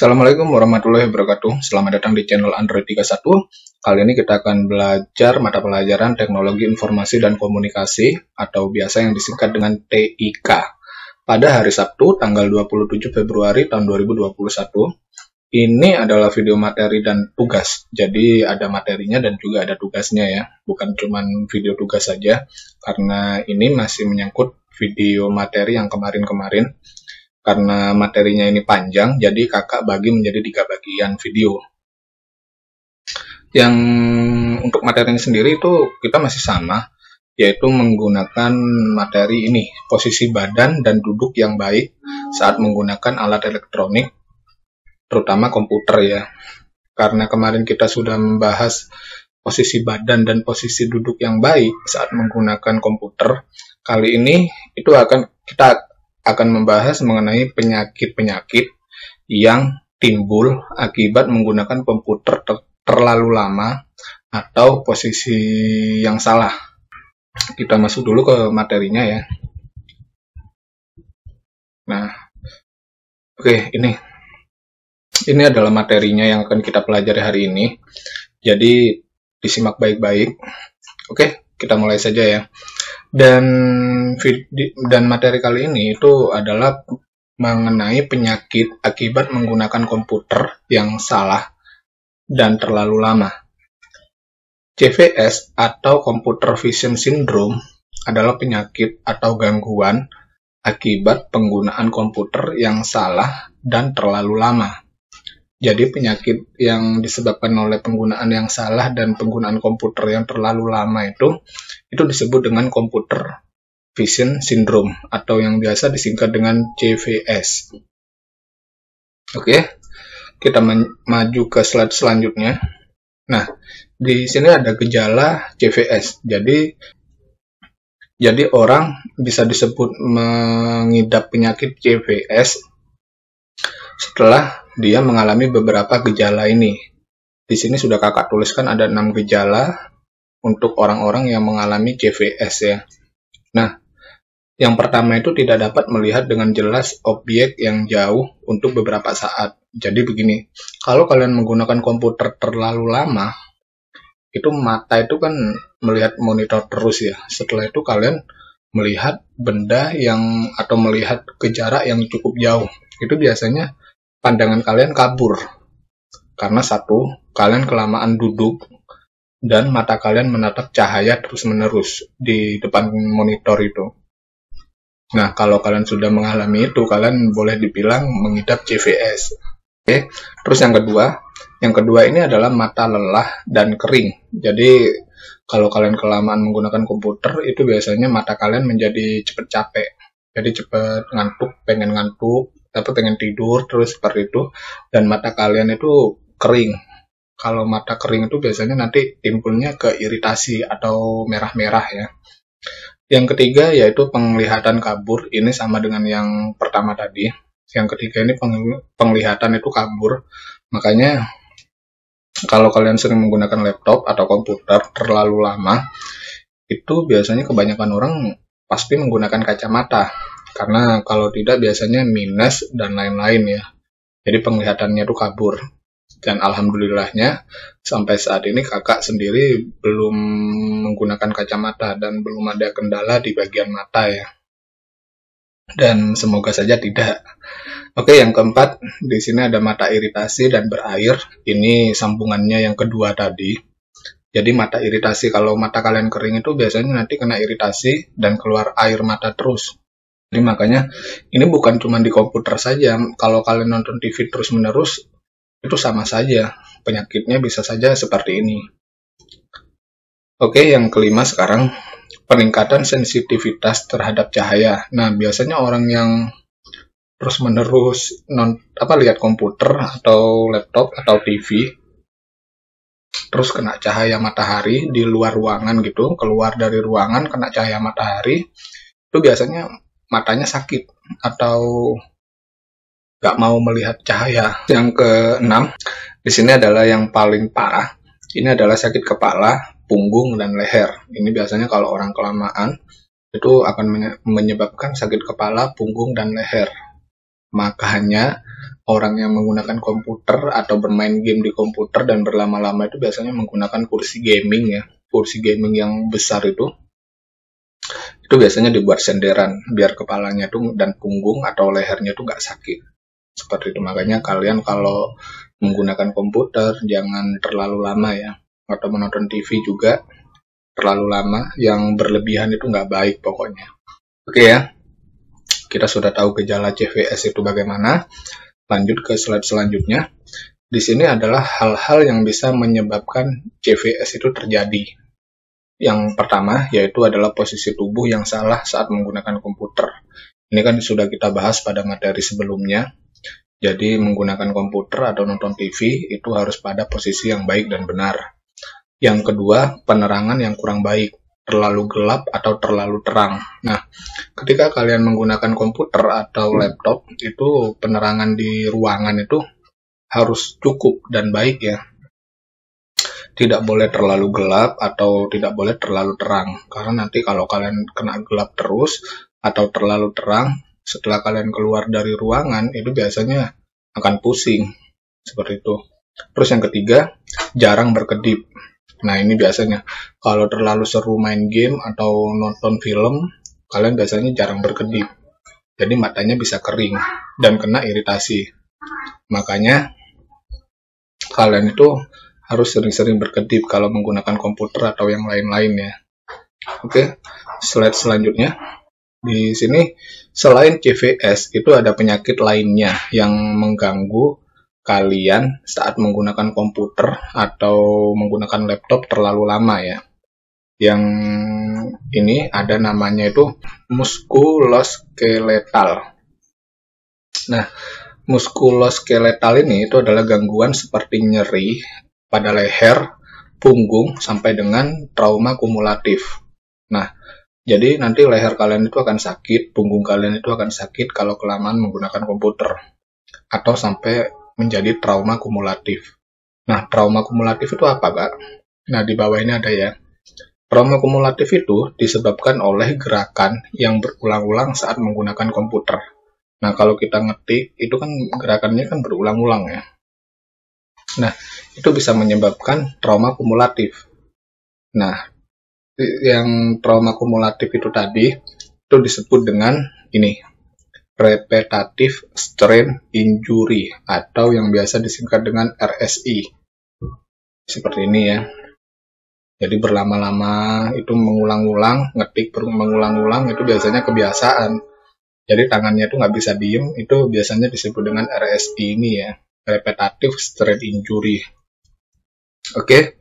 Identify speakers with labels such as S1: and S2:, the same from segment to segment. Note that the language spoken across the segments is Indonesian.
S1: Assalamualaikum warahmatullahi wabarakatuh. Selamat datang di channel Android 31. Kali ini kita akan belajar mata pelajaran Teknologi Informasi dan Komunikasi atau biasa yang disingkat dengan TIK. Pada hari Sabtu, tanggal 27 Februari tahun 2021. Ini adalah video materi dan tugas. Jadi ada materinya dan juga ada tugasnya ya. Bukan cuma video tugas saja, karena ini masih menyangkut video materi yang kemarin-kemarin. Karena materinya ini panjang, jadi kakak bagi menjadi 3 bagian video. Yang untuk materinya sendiri itu kita masih sama, yaitu menggunakan materi ini, posisi badan dan duduk yang baik saat menggunakan alat elektronik, terutama komputer ya. Karena kemarin kita sudah membahas posisi badan dan posisi duduk yang baik saat menggunakan komputer, kali ini kita akan membahas mengenai penyakit-penyakit yang timbul akibat menggunakan komputer terlalu lama atau posisi yang salah. Kita masuk dulu ke materinya ya. Nah, oke, ini adalah materinya yang akan kita pelajari hari ini. Jadi disimak baik-baik. Oke, kita mulai saja ya. Dan materi kali ini itu adalah mengenai penyakit akibat menggunakan komputer yang salah dan terlalu lama. CVS atau Computer Vision Syndrome adalah penyakit atau gangguan akibat penggunaan komputer yang salah dan terlalu lama. Jadi penyakit yang disebabkan oleh penggunaan yang salah dan penggunaan komputer yang terlalu lama itu disebut dengan Computer Vision Syndrome atau yang biasa disingkat dengan CVS. Oke, kita maju ke slide selanjutnya. Nah, di sini ada gejala CVS. Jadi orang bisa disebut mengidap penyakit CVS setelah dia mengalami beberapa gejala ini. Di sini sudah kakak tuliskan ada 6 gejala untuk orang-orang yang mengalami CVS ya. Nah, yang pertama itu tidak dapat melihat dengan jelas objek yang jauh untuk beberapa saat. Jadi begini, kalau kalian menggunakan komputer terlalu lama, itu mata itu kan melihat monitor terus ya. Setelah itu kalian melihat benda atau melihat ke jarak yang cukup jauh. Itu biasanya pandangan kalian kabur. Karena satu, kalian kelamaan duduk dan mata kalian menatap cahaya terus-menerus di depan monitor itu. Nah, kalau kalian sudah mengalami itu, kalian boleh dibilang mengidap CVS. Oke. Terus yang kedua ini adalah mata lelah dan kering. Jadi, kalau kalian kelamaan menggunakan komputer, itu biasanya mata kalian menjadi cepat capek. Jadi cepat pengen ngantuk, tapi pengen tidur, terus seperti itu. Dan mata kalian itu kering. Kalau mata kering itu biasanya nanti timbulnya ke iritasi atau merah-merah ya. Yang ketiga yaitu penglihatan kabur. Ini sama dengan yang pertama tadi. Yang ketiga ini penglihatan itu kabur. Makanya kalau kalian sering menggunakan laptop atau komputer terlalu lama, itu biasanya kebanyakan orang pasti menggunakan kacamata. Karena kalau tidak biasanya minus dan lain-lain ya. Jadi penglihatannya itu kabur. Dan alhamdulillahnya sampai saat ini kakak sendiri belum menggunakan kacamata dan belum ada kendala di bagian mata ya. Dan semoga saja tidak. Oke, yang keempat, di sini ada mata iritasi dan berair. Ini sambungannya yang kedua tadi. Jadi mata iritasi, kalau mata kalian kering itu biasanya nanti kena iritasi dan keluar air mata terus. Jadi makanya ini bukan cuma di komputer saja. Kalau kalian nonton TV terus-menerus, itu sama saja. Penyakitnya bisa saja seperti ini. Oke, yang kelima sekarang, peningkatan sensitivitas terhadap cahaya. Nah, biasanya orang yang terus-menerus lihat komputer atau laptop atau TV, terus kena cahaya matahari di luar ruangan gitu, keluar dari ruangan kena cahaya matahari, itu biasanya matanya sakit atau nggak mau melihat cahaya. Yang keenam, di sini adalah yang paling parah. Ini adalah sakit kepala, punggung, dan leher. Ini biasanya kalau orang kelamaan itu akan menyebabkan sakit kepala, punggung, dan leher. Makanya orang yang menggunakan komputer atau bermain game di komputer dan berlama-lama itu biasanya menggunakan kursi gaming ya. Kursi gaming yang besar itu biasanya dibuat senderan biar kepalanya tuh dan punggung atau lehernya tuh nggak sakit. Seperti itu, makanya kalian kalau menggunakan komputer jangan terlalu lama ya, atau menonton TV juga terlalu lama, yang berlebihan itu nggak baik pokoknya. Oke ya, kita sudah tahu gejala CVS itu bagaimana. Lanjut ke slide selanjutnya. Di sini adalah hal-hal yang bisa menyebabkan CVS itu terjadi. Yang pertama yaitu adalah posisi tubuh yang salah saat menggunakan komputer. Ini kan sudah kita bahas pada materi sebelumnya. Jadi menggunakan komputer atau nonton TV itu harus pada posisi yang baik dan benar. Yang kedua, penerangan yang kurang baik, terlalu gelap atau terlalu terang. Nah, ketika kalian menggunakan komputer atau laptop, itu penerangan di ruangan itu harus cukup dan baik ya. Tidak boleh terlalu gelap atau tidak boleh terlalu terang. Karena nanti kalau kalian kena gelap terus atau terlalu terang, setelah kalian keluar dari ruangan, itu biasanya akan pusing. Seperti itu. Terus yang ketiga, jarang berkedip. Nah, ini biasanya kalau terlalu seru main game atau nonton film, kalian biasanya jarang berkedip. Jadi matanya bisa kering dan kena iritasi. Makanya kalian itu harus sering-sering berkedip kalau menggunakan komputer atau yang lain-lain ya. Oke, slide selanjutnya. Di sini selain CVS itu ada penyakit lainnya yang mengganggu kalian saat menggunakan komputer atau menggunakan laptop terlalu lama ya. Yang ini ada namanya itu muskuloskeletal. Nah, muskuloskeletal ini itu adalah gangguan seperti nyeri pada leher, punggung, sampai dengan trauma kumulatif. Nah, jadi nanti leher kalian itu akan sakit, punggung kalian itu akan sakit kalau kelamaan menggunakan komputer. Atau sampai menjadi trauma kumulatif. Nah, trauma kumulatif itu apa, Kak? Nah, di bawah ini ada ya. Trauma kumulatif itu disebabkan oleh gerakan yang berulang-ulang saat menggunakan komputer. Nah, kalau kita ngetik, itu kan gerakannya kan berulang-ulang ya. Nah, itu bisa menyebabkan trauma kumulatif. Nah, yang trauma kumulatif itu tadi, itu disebut dengan ini, repetitive strain injury, atau yang biasa disingkat dengan RSI. Seperti ini ya. Jadi berlama-lama itu mengulang-ulang, ngetik mengulang-ulang, itu biasanya kebiasaan. Jadi tangannya itu nggak bisa diem, itu biasanya disebut dengan RSI ini ya, repetitive strain injury. Oke.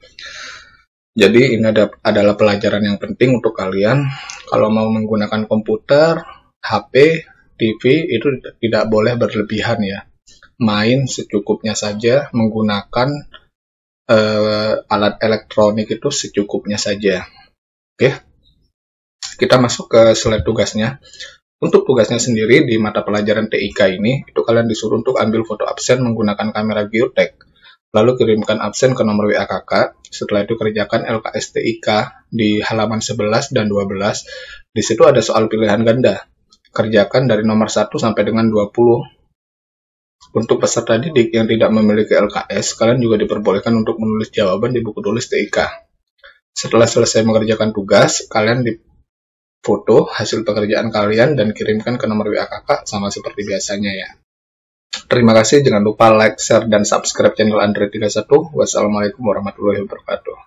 S1: Jadi ini adalah pelajaran yang penting untuk kalian. Kalau mau menggunakan komputer, HP, TV itu tidak boleh berlebihan ya. Main secukupnya saja, menggunakan alat elektronik itu secukupnya saja. Oke. Kita masuk ke slide tugasnya. Untuk tugasnya sendiri di mata pelajaran TIK ini, itu kalian disuruh untuk ambil foto absen menggunakan kamera geotek. Lalu kirimkan absen ke nomor WA kakak. Setelah itu kerjakan LKS TIK di halaman 11 dan 12. Di situ ada soal pilihan ganda. Kerjakan dari nomor 1 sampai dengan 20. Untuk peserta didik yang tidak memiliki LKS, kalian juga diperbolehkan untuk menulis jawaban di buku tulis TIK. Setelah selesai mengerjakan tugas, kalian difoto hasil pekerjaan kalian dan kirimkan ke nomor WA kakak sama seperti biasanya ya. Terima kasih, jangan lupa like, share, dan subscribe channel Andre 31. Wassalamualaikum warahmatullahi wabarakatuh.